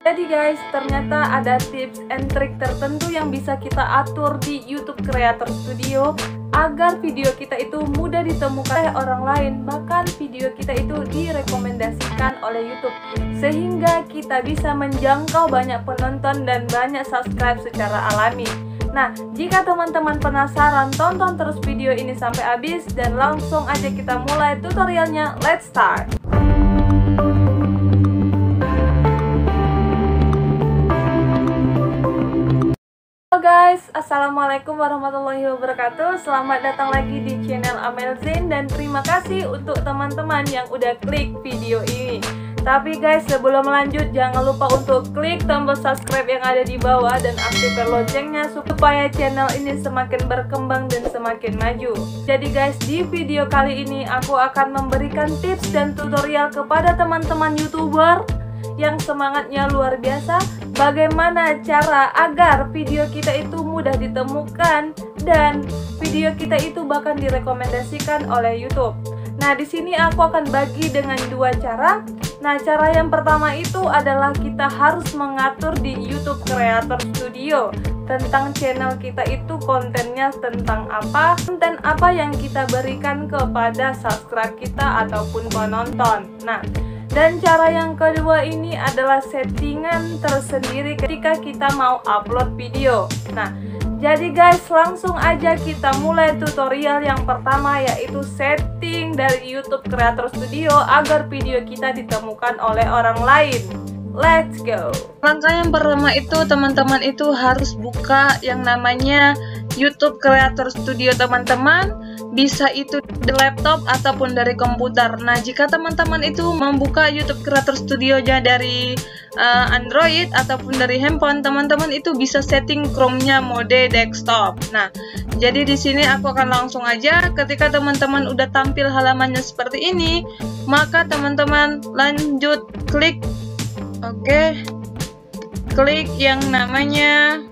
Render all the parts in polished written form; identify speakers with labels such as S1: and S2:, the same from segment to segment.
S1: Jadi guys, ternyata ada tips and trik tertentu yang bisa kita atur di YouTube Creator Studio agar video kita itu mudah ditemukan oleh orang lain, bahkan video kita itu direkomendasikan oleh YouTube sehingga kita bisa menjangkau banyak penonton dan banyak subscribe secara alami. Nah, jika teman-teman penasaran, tonton terus video ini sampai habis dan langsung aja kita mulai tutorialnya. Let's start! Halo guys, assalamualaikum warahmatullahi wabarakatuh. Selamat datang lagi di channel Amel Zain dan terima kasih untuk teman-teman yang udah klik video ini. Tapi guys, sebelum lanjut jangan lupa untuk klik tombol subscribe yang ada di bawah dan aktifkan loncengnya supaya channel ini semakin berkembang dan semakin maju. Jadi guys, di video kali ini aku akan memberikan tips dan tutorial kepada teman-teman YouTuber yang semangatnya luar biasa, bagaimana cara agar video kita itu mudah ditemukan dan video kita itu bahkan direkomendasikan oleh YouTube. Nah, di sini aku akan bagi dengan dua cara. Nah, cara yang pertama itu adalah kita harus mengatur di YouTube Creator Studio tentang channel kita itu kontennya tentang apa, konten apa yang kita berikan kepada subscribe kita ataupun penonton. Nah, dan cara yang kedua ini adalah settingan tersendiri ketika kita mau upload video. Nah, jadi guys, langsung aja kita mulai tutorial yang pertama, yaitu setting dari YouTube Creator Studio agar video kita ditemukan oleh orang lain. Let's go! Langkah yang pertama itu teman-teman itu harus buka yang namanya YouTube Creator Studio teman-teman. Bisa itu di laptop ataupun dari komputer. Nah, jika teman-teman itu membuka YouTube Creator Studio-nya dari Android ataupun dari handphone, teman-teman itu bisa setting Chrome-nya mode desktop. Nah, jadi di sini aku akan langsung aja, ketika teman-teman udah tampil halamannya seperti ini, maka teman-teman lanjut klik, klik yang namanya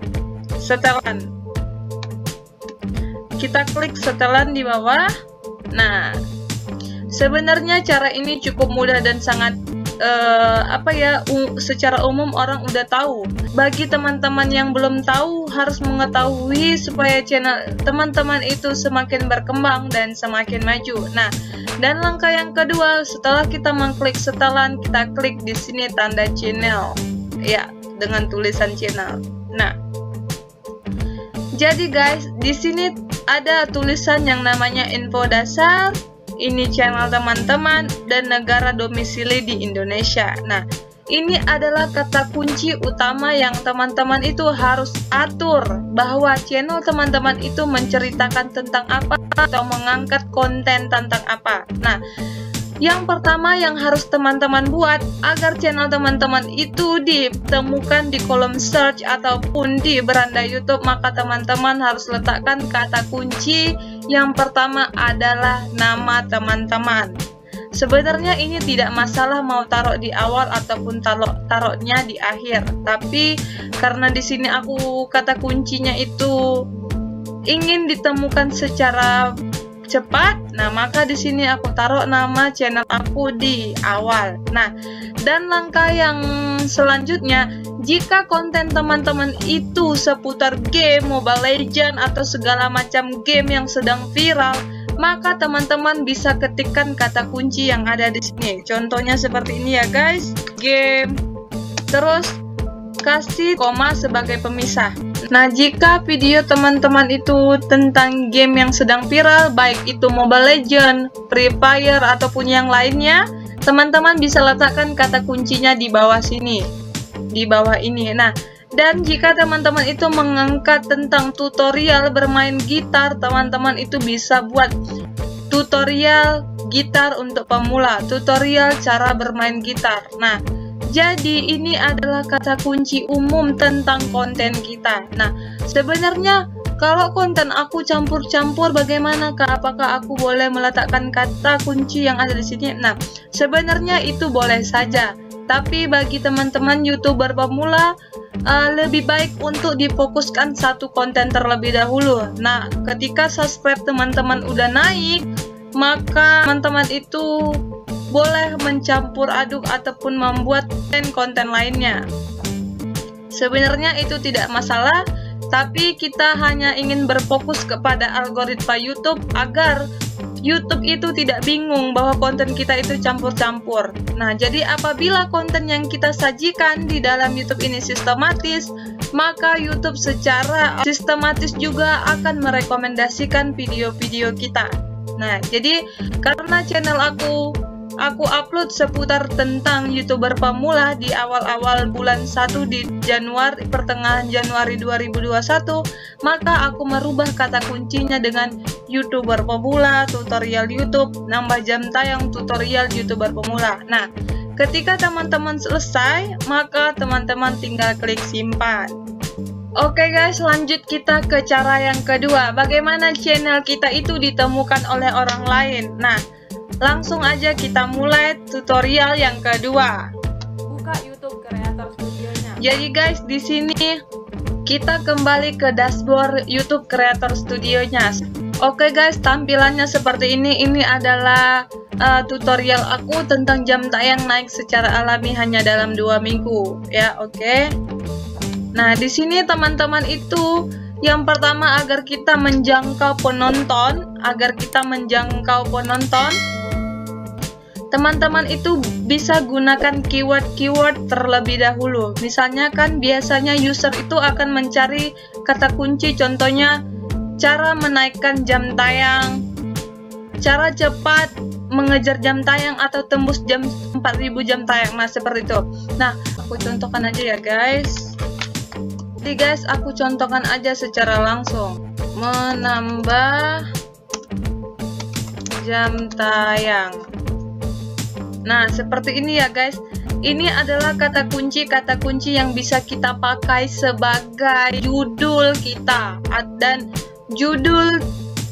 S1: setelan. Kita klik setelan di bawah. Nah, sebenarnya cara ini cukup mudah dan sangat secara umum orang udah tahu. Bagi teman-teman yang belum tahu, harus mengetahui supaya channel teman-teman itu semakin berkembang dan semakin maju. Nah, dan langkah yang kedua, setelah kita mengklik setelan, kita klik di sini tanda channel, ya, dengan tulisan channel. Nah, jadi guys, di sini ada tulisan yang namanya info dasar, ini channel teman-teman, dan negara domisili di Indonesia. Nah, ini adalah kata kunci utama yang teman-teman itu harus atur, bahwa channel teman-teman itu menceritakan tentang apa atau mengangkat konten tentang apa. Nah, yang pertama yang harus teman-teman buat agar channel teman-teman itu ditemukan di kolom search ataupun di beranda YouTube, maka teman-teman harus letakkan kata kunci yang pertama adalah nama teman-teman. Sebenarnya ini tidak masalah mau taruh di awal ataupun taruhnya di akhir, tapi karena di sini aku kata kuncinya itu ingin ditemukan secara cepat, nah maka di sini aku taruh nama channel aku di awal. Nah, dan langkah yang selanjutnya, jika konten teman-teman itu seputar game Mobile Legends atau segala macam game yang sedang viral, maka teman-teman bisa ketikkan kata kunci yang ada di sini. Contohnya seperti ini ya guys, game, terus kasih koma sebagai pemisah. Nah, jika video teman-teman itu tentang game yang sedang viral, baik itu Mobile Legends, Free Fire, ataupun yang lainnya, teman-teman bisa letakkan kata kuncinya di bawah sini, di bawah ini. Nah, dan jika teman-teman itu mengangkat tentang tutorial bermain gitar, teman-teman itu bisa buat tutorial gitar untuk pemula, tutorial cara bermain gitar. Nah, jadi ini adalah kata kunci umum tentang konten kita. Nah, sebenarnya kalau konten aku campur-campur, bagaimanakah? Apakah aku boleh meletakkan kata kunci yang ada di sini? Nah, sebenarnya itu boleh saja. Tapi bagi teman-teman YouTuber pemula, lebih baik untuk difokuskan satu konten terlebih dahulu. Nah, ketika subscribe teman-teman udah naik, maka teman-teman itu boleh mencampur aduk ataupun membuat konten lainnya. Sebenarnya itu tidak masalah, tapi kita hanya ingin berfokus kepada algoritma YouTube agar YouTube itu tidak bingung bahwa konten kita itu campur-campur. Nah, jadi apabila konten yang kita sajikan di dalam YouTube ini sistematis, maka YouTube secara sistematis juga akan merekomendasikan video-video kita. Nah, jadi karena channel aku upload seputar tentang YouTuber pemula di awal-awal bulan 1 di Januari, pertengahan Januari 2021, maka aku merubah kata kuncinya dengan YouTuber pemula, tutorial YouTube, nambah jam tayang tutorial YouTuber pemula. Nah, ketika teman-teman selesai, maka teman-teman tinggal klik simpan. Oke guys, lanjut kita ke cara yang kedua. Bagaimana channel kita itu ditemukan oleh orang lain? Nah, langsung aja kita mulai tutorial yang kedua.
S2: Buka YouTube Creator Studio-nya.
S1: Jadi guys, di sini kita kembali ke dashboard YouTube Creator Studio-nya. Oke guys, tampilannya seperti ini. Ini adalah tutorial aku tentang jam tayang naik secara alami hanya dalam 2 minggu. Ya, oke. Nah, di sini teman-teman itu yang pertama agar kita menjangkau penonton, teman-teman itu bisa gunakan keyword-keyword terlebih dahulu. Misalnya kan biasanya user itu akan mencari kata kunci, contohnya cara menaikkan jam tayang, cara cepat mengejar jam tayang atau tembus jam 4000 jam tayang. Nah, seperti itu. Nah, aku contohkan aja ya guys. Jadi guys, aku contohkan aja secara langsung. Menambah jam tayang. Nah, seperti ini ya guys. Ini adalah kata kunci yang bisa kita pakai sebagai judul kita dan judul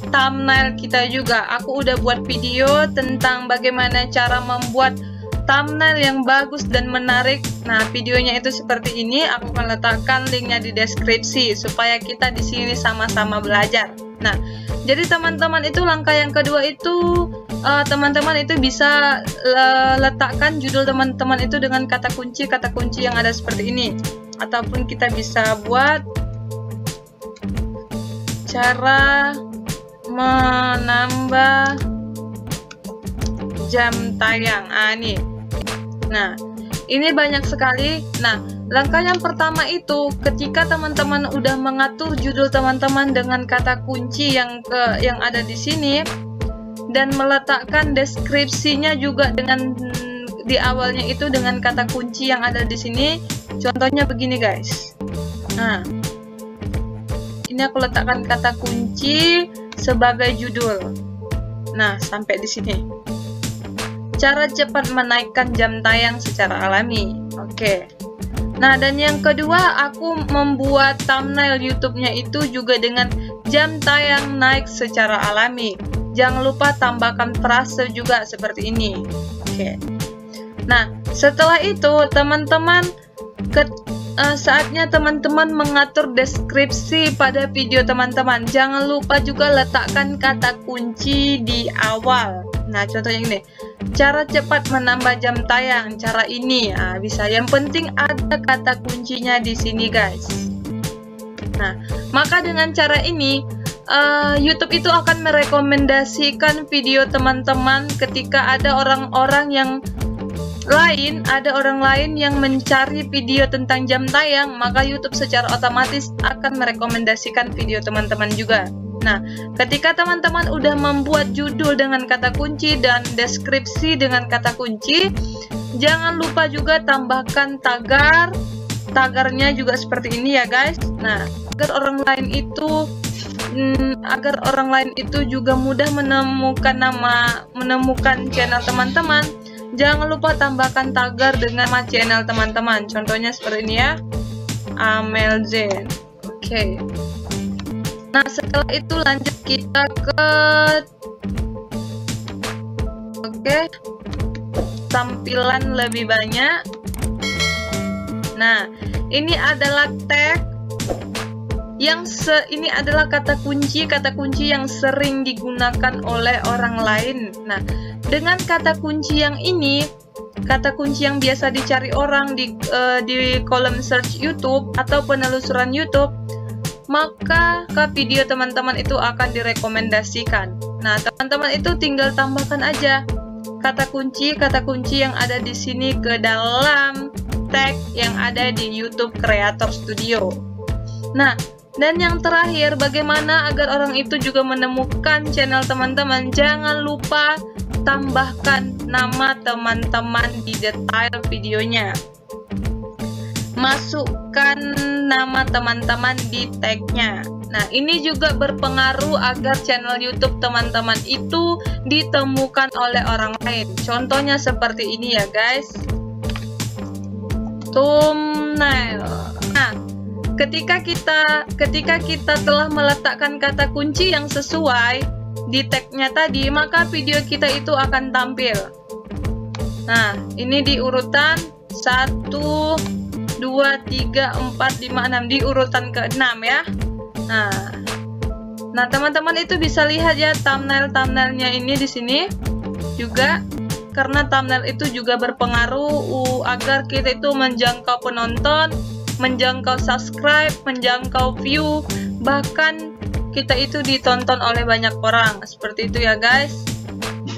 S1: thumbnail kita juga. Aku udah buat video tentang bagaimana cara membuat thumbnail yang bagus dan menarik. Nah, videonya itu seperti ini. Aku akan letakkan linknya di deskripsi supaya kita di sini sama-sama belajar. Nah, jadi teman-teman itu langkah yang kedua itu teman-teman itu bisa letakkan judul teman-teman itu dengan kata kunci yang ada seperti ini. Ataupun kita bisa buat cara menambah jam tayang. Nih. Nah, ini banyak sekali. Nah, langkah yang pertama itu ketika teman-teman udah mengatur judul teman-teman dengan kata kunci yang ada di sini dan meletakkan deskripsinya juga dengan di awalnya itu dengan kata kunci yang ada di sini. Contohnya begini, guys. Nah, ini aku letakkan kata kunci sebagai judul. Nah, sampai di sini. Cara cepat menaikkan jam tayang secara alami. Oke. Nah, dan yang kedua, aku membuat thumbnail YouTube-nya itu juga dengan jam tayang naik secara alami. Jangan lupa tambahkan frase juga seperti ini. Oke. Nah, setelah itu teman-teman saatnya teman-teman mengatur deskripsi pada video teman-teman. Jangan lupa juga letakkan kata kunci di awal. Nah, contohnya ini, cara cepat menambah jam tayang, cara ini, bisa. Yang penting ada kata kuncinya di sini, guys. Nah, maka dengan cara ini, YouTube itu akan merekomendasikan video teman-teman ketika ada orang lain yang mencari video tentang jam tayang, maka YouTube secara otomatis akan merekomendasikan video teman-teman juga. Nah, ketika teman-teman udah membuat judul dengan kata kunci dan deskripsi dengan kata kunci, jangan lupa juga tambahkan tagarnya juga seperti ini ya guys. Nah, agar orang lain itu juga mudah menemukan channel teman-teman, jangan lupa tambahkan tagar dengan nama channel teman-teman. Contohnya seperti ini ya, Amelzen. Oke. Nah, setelah itu lanjut kita ke tampilan lebih banyak. Nah, ini adalah tag ini adalah kata kunci yang sering digunakan oleh orang lain. Nah, dengan kata kunci yang ini kata kunci yang biasa dicari orang di kolom search YouTube atau penelusuran YouTube, maka video teman-teman itu akan direkomendasikan. Nah, teman-teman itu tinggal tambahkan aja kata kunci yang ada di sini ke dalam tag yang ada di YouTube Creator Studio. Nah, dan yang terakhir, bagaimana agar orang itu juga menemukan channel teman-teman? Jangan lupa tambahkan nama teman-teman di detail videonya. Masukkan nama teman-teman di tagnya. Nah, ini juga berpengaruh agar channel YouTube teman-teman itu ditemukan oleh orang lain. Contohnya seperti ini ya guys. Thumbnail. Nah, ketika kita telah meletakkan kata kunci yang sesuai di tagnya tadi, maka video kita itu akan tampil. Nah, ini di urutan 1, 2, 3, 4, 5, 6, di urutan ke-6 ya. Nah, teman-teman itu bisa lihat ya thumbnailnya ini di sini juga, karena thumbnail itu juga berpengaruh agar kita itu menjangkau penonton, menjangkau subscribe, menjangkau view, bahkan kita itu ditonton oleh banyak orang. Seperti itu ya guys.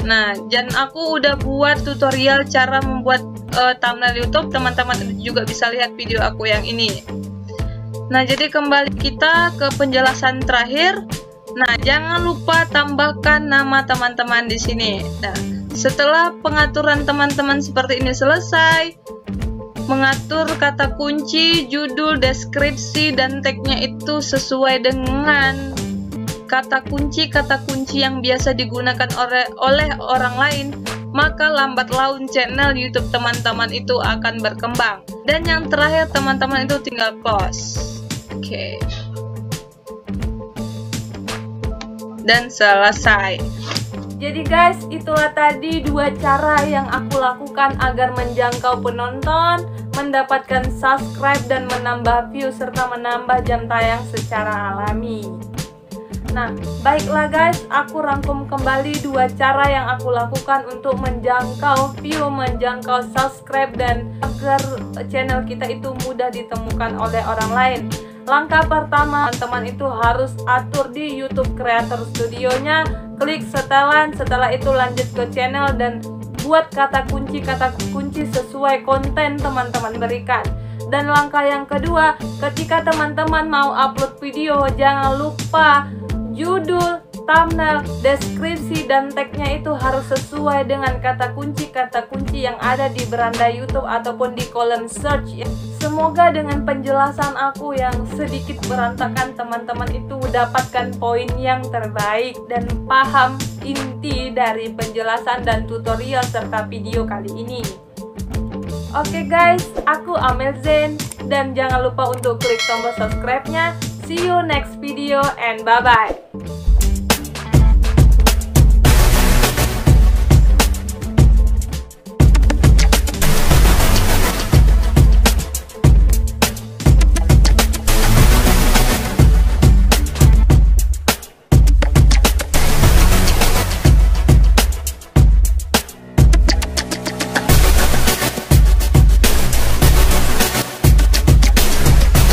S1: Nah, dan aku udah buat tutorial cara membuat thumbnail YouTube, teman-teman juga bisa lihat video aku yang ini. Nah, jadi kembali kita ke penjelasan terakhir. Nah, jangan lupa tambahkan nama teman-teman di sini. Nah, setelah pengaturan teman-teman seperti ini selesai, mengatur kata kunci, judul, deskripsi, dan tagnya itu sesuai dengan kata kunci yang biasa digunakan oleh orang lain, maka lambat laun channel YouTube teman-teman itu akan berkembang. Dan yang terakhir, teman-teman itu tinggal close. Oke. Dan selesai.
S2: Jadi guys, itulah tadi 2 cara yang aku lakukan agar menjangkau penonton, mendapatkan subscribe, dan menambah view serta menambah jam tayang secara alami. Nah, baiklah guys, aku rangkum kembali 2 cara yang aku lakukan untuk menjangkau view, menjangkau subscribe, dan agar channel kita itu mudah ditemukan oleh orang lain. Langkah pertama, teman-teman itu harus atur di YouTube Creator Studio-nya, klik setelan, setelah itu lanjut ke channel dan buat kata kunci sesuai konten teman-teman berikan. Dan langkah yang kedua, ketika teman-teman mau upload video, jangan lupa judul, thumbnail, deskripsi, dan tagnya itu harus sesuai dengan kata kunci yang ada di beranda YouTube ataupun di kolom search. Semoga dengan penjelasan aku yang sedikit berantakan, teman-teman itu dapatkan poin yang terbaik dan paham inti dari penjelasan dan tutorial serta video kali ini. Oke guys, aku Amel Zain, dan jangan lupa untuk klik tombol subscribe-nya. See you next video and bye-bye.